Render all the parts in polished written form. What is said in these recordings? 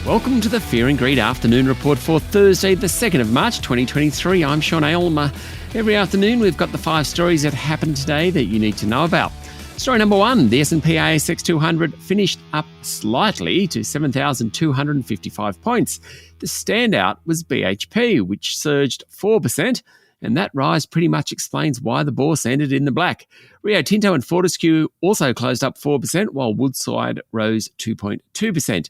Welcome to the Fear and Greed Afternoon Report for Thursday, the 2nd of March 2023. I'm Sean Aylmer. Every afternoon we've got the 5 stories that happened today that you need to know about. Story number 1, the S&P ASX 200 finished up slightly to 7,255 points. The standout was BHP, which surged 4%, and that rise pretty much explains why the bourse ended in the black. Rio Tinto and Fortescue also closed up 4%, while Woodside rose 2.2%.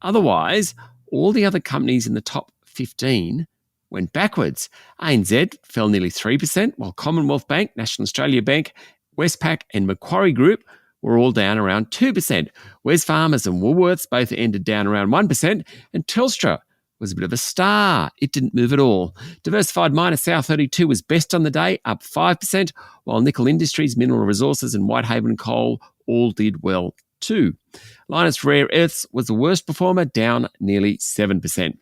Otherwise, all the other companies in the top 15 went backwards. ANZ fell nearly 3%, while Commonwealth Bank, National Australia Bank, Westpac and Macquarie Group were all down around 2%. Wesfarmers and Woolworths both ended down around 1%, and Telstra was a bit of a star. It didn't move at all. Diversified miner South32 was best on the day, up 5%, while Nickel Industries, Mineral Resources and Whitehaven Coal all did well too. Lynas Rare Earths was the worst performer, down nearly 7%.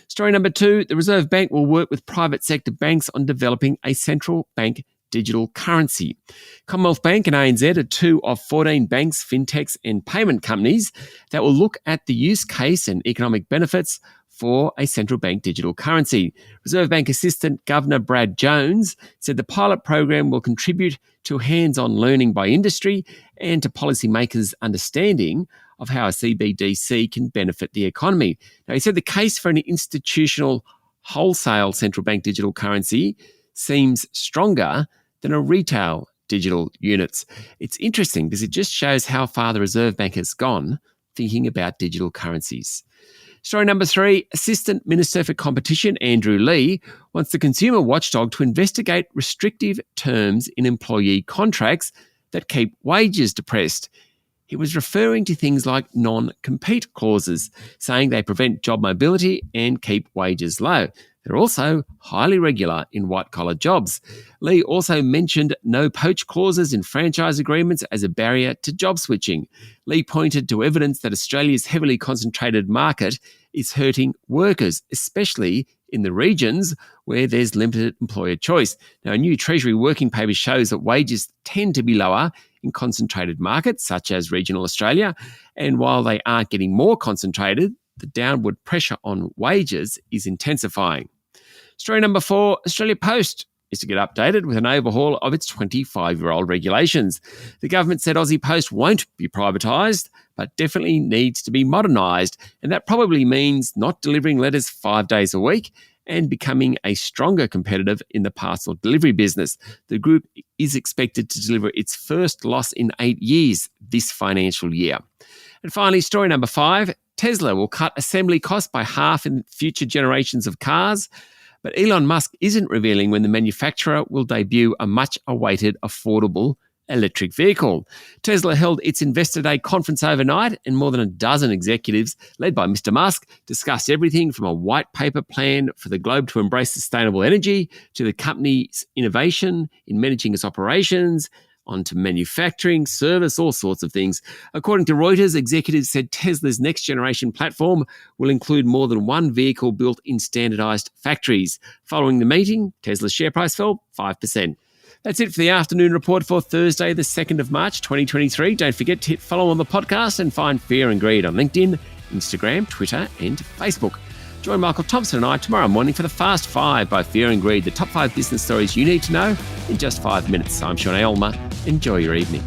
Story number 2, the Reserve Bank will work with private sector banks on developing a central bank digital currency. Commonwealth Bank and ANZ are 2 of 14 banks, fintechs and payment companies that will look at the use case and economic benefits for a central bank digital currency. Reserve Bank Assistant Governor Brad Jones said the pilot program will contribute to hands-on learning by industry and to policymakers' understanding of how a CBDC can benefit the economy. Now, he said the case for an institutional wholesale central bank digital currency seems stronger than a retail digital units. It's interesting because it just shows how far the Reserve Bank has gone thinking about digital currencies. Story number 3, Assistant Minister for Competition Andrew Leigh wants the consumer watchdog to investigate restrictive terms in employee contracts that keep wages depressed. He was referring to things like non-compete clauses, saying they prevent job mobility and keep wages low. They're also highly regular in white-collar jobs. Leigh also mentioned no-poach clauses in franchise agreements as a barrier to job switching. Leigh pointed to evidence that Australia's heavily concentrated market is hurting workers, especially in the regions where there's limited employer choice. Now, a new Treasury working paper shows that wages tend to be lower in concentrated markets, such as regional Australia, and while they aren't getting more concentrated, the downward pressure on wages is intensifying. Story number 4, Australia Post is to get updated with an overhaul of its 25-year-old regulations. The government said Aussie Post won't be privatised, but definitely needs to be modernised, and that probably means not delivering letters 5 days a week and becoming a stronger competitor in the parcel delivery business. The group is expected to deliver its first loss in 8 years this financial year. And finally, story number 5, Tesla will cut assembly costs by half in future generations of cars, but Elon Musk isn't revealing when the manufacturer will debut a much-awaited affordable electric vehicle. Tesla held its Investor Day conference overnight, and more than a dozen executives, led by Mr. Musk, discussed everything from a white paper plan for the globe to embrace sustainable energy to the company's innovation in managing its operations, onto manufacturing, service, all sorts of things. According to Reuters, executives said Tesla's next generation platform will include more than one vehicle built in standardized factories. Following the meeting, Tesla's share price fell 5%. That's it for the afternoon report for Thursday, the 2nd of March, 2023. Don't forget to hit follow on the podcast and find Fear and Greed on LinkedIn, Instagram, Twitter and Facebook. Join Michael Thompson and I tomorrow morning for the Fast 5 by Fear and Greed, the top 5 business stories you need to know in just 5 minutes. I'm Sean Aylmer. Enjoy your evening.